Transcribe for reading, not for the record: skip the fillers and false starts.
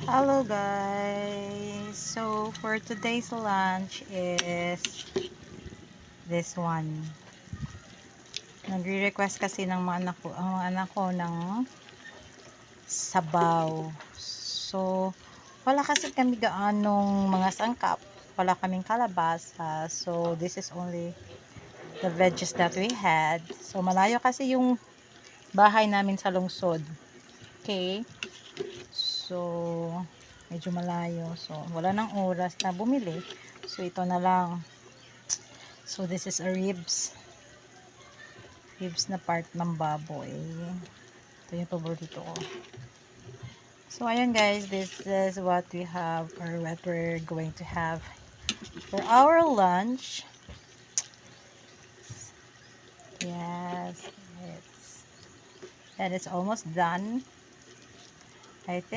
Hello guys! So for today's lunch is this one. Nagre-request kasi ng ang mga anak ko ng sabaw. So wala kasi kami gaanong mga sangkap. Wala kaming kalabasa. So this is only the veggies that we had. So malayo kasi yung bahay namin sa lungsod. Okay? So medyo malayo. So wala nang oras na bumili. So ito na lang. So this is a ribs na part ng baboy. Ito yung paborito ko. So ayan guys, this is what we have or what we're going to have for our lunch. Yes, that is almost done, I think.